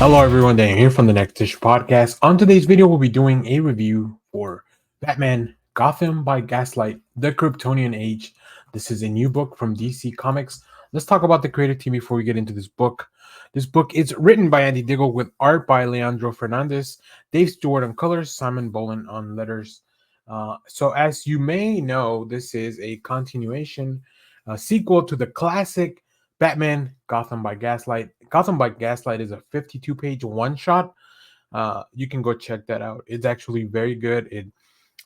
Hello everyone, Dan here from the Next Issue Podcast. On today's video, we'll be doing a review for Batman Gotham by Gaslight, The Kryptonian Age. This is a new book from DC Comics. Let's talk about the creative team before we get into this book. This book is written by Andy Diggle with art by Leandro Fernández, Dave Stewart on colors, Simon Bowland on letters. So as you may know, this is a continuation, a sequel to the classic Batman Gotham by Gaslight. Gotham by Gaslight is a 52-page one-shot. You can go check that out. It's actually very good. It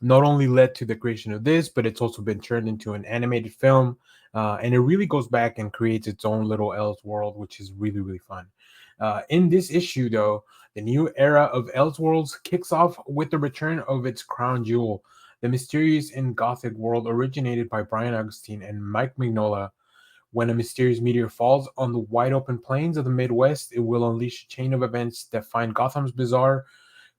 not only led to the creation of this, but it's also been turned into an animated film. And it really goes back and creates its own little Elseworld, which is really, really fun. In this issue, though, the new era of Elseworlds kicks off with the return of its crown jewel, the mysterious and gothic world originated by Brian Augustine and Mike Mignola. When a mysterious meteor falls on the wide open plains of the Midwest, it will unleash a chain of events that find Gotham's bizarre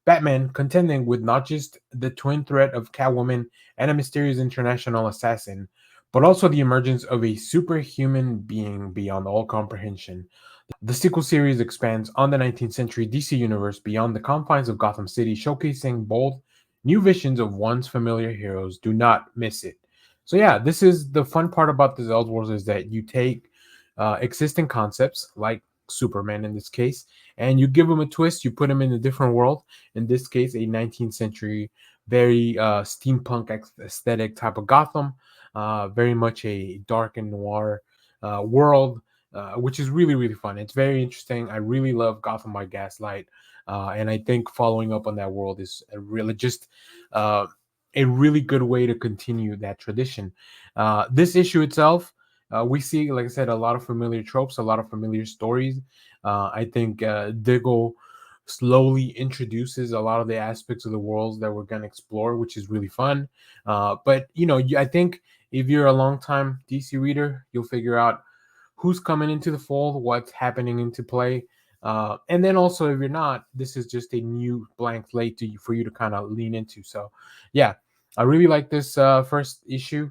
Batman contending with not just the twin threat of Catwoman and a mysterious international assassin, but also the emergence of a superhuman being beyond all comprehension. The sequel series expands on the 19th century DC universe beyond the confines of Gotham City, showcasing bold new visions of once familiar heroes. Do not miss it. So yeah, this is the fun part about this Elseworlds is that you take existing concepts like Superman in this case, and you give them a twist. You put them in a different world. In this case, a 19th century, very steampunk aesthetic type of Gotham, very much a dark and noir world, which is really really fun. It's very interesting. I really love Gotham by Gaslight, and I think following up on that world is uh, a really good way to continue that tradition. This issue itself, we see, like I said, a lot of familiar tropes, a lot of familiar stories. I think Diggle slowly introduces a lot of the aspects of the worlds that we're going to explore, which is really fun. But, I think if you're a long-time DC reader, you'll figure out who's coming into the fold, what's happening into play. And then also, if you're not, this is just a new blank slate for you to kind of lean into. So, yeah, I really like this first issue.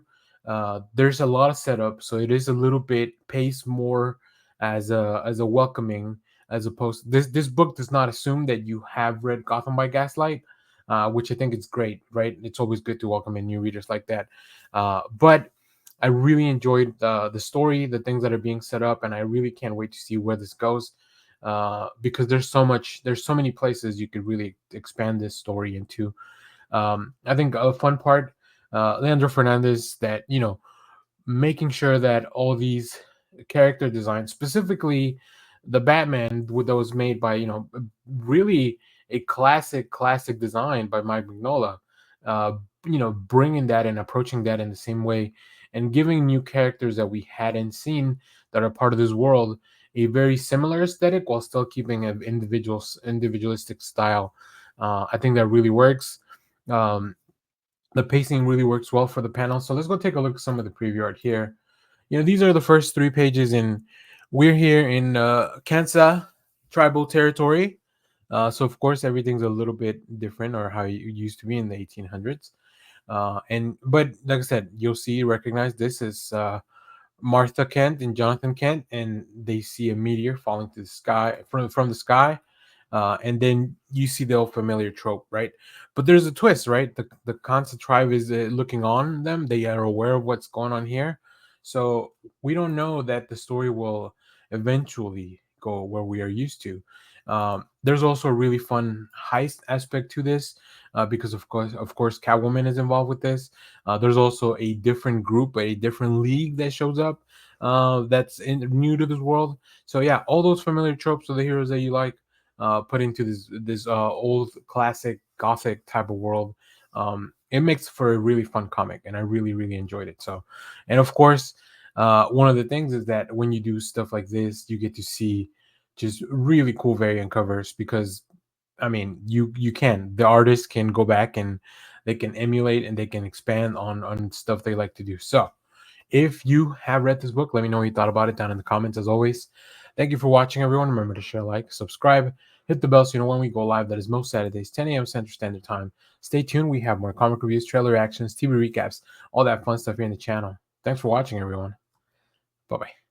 There's a lot of setup, so it is a little bit paced more as a welcoming, as opposed this book does not assume that you have read Gotham by Gaslight, which I think is great, right? It's always good to welcome in new readers like that. But I really enjoyed the story, the things that are being set up, and I really can't wait to see where this goes. Because there's so many places you could really expand this story into. I think a fun part, Leandro Fernandez, that making sure that all these character designs, specifically the Batman that was made by really a classic design by Mike Mignola, bringing that and approaching that in the same way, and giving new characters that we hadn't seen that are part of this world a very similar aesthetic while still keeping an individualistic style. I think that really works. Um, the pacing really works well for the panel. So let's go take a look at some of the preview art here. These are the first 3 pages, and we're here in Kansas tribal territory. So of course everything's a little bit different, or how it used to be in the 1800s. But like I said, you'll recognize this as Martha Kent and Jonathan Kent, and they see a meteor falling to the sky from the sky. And then you see the old familiar trope, right? But there's a twist, right? The Kansa tribe is looking on them. They are aware of what's going on here. So we don't know that the story will eventually go where we are used to. There's also a really fun heist aspect to this, because of course, Catwoman is involved with this. There's also a different group, a different league that shows up, that's new to this world. So yeah, all those familiar tropes of the heroes that you like, put into this old classic gothic type of world. It makes for a really fun comic, and I really really enjoyed it. So, and of course, one of the things is that when you do stuff like this, you get to see just really cool variant covers, because I mean, the artist can go back and they can emulate and they can expand on stuff they like to do. So if you have read this book, let me know what you thought about it down in the comments. As always, thank you for watching, everyone. Remember to share, like, subscribe, hit the bell so you know when we go live. That is most Saturdays, 10 a.m. Central Standard Time. Stay tuned. We have more comic reviews, trailer reactions, TV recaps, all that fun stuff here in the channel. Thanks for watching, everyone. Bye-bye.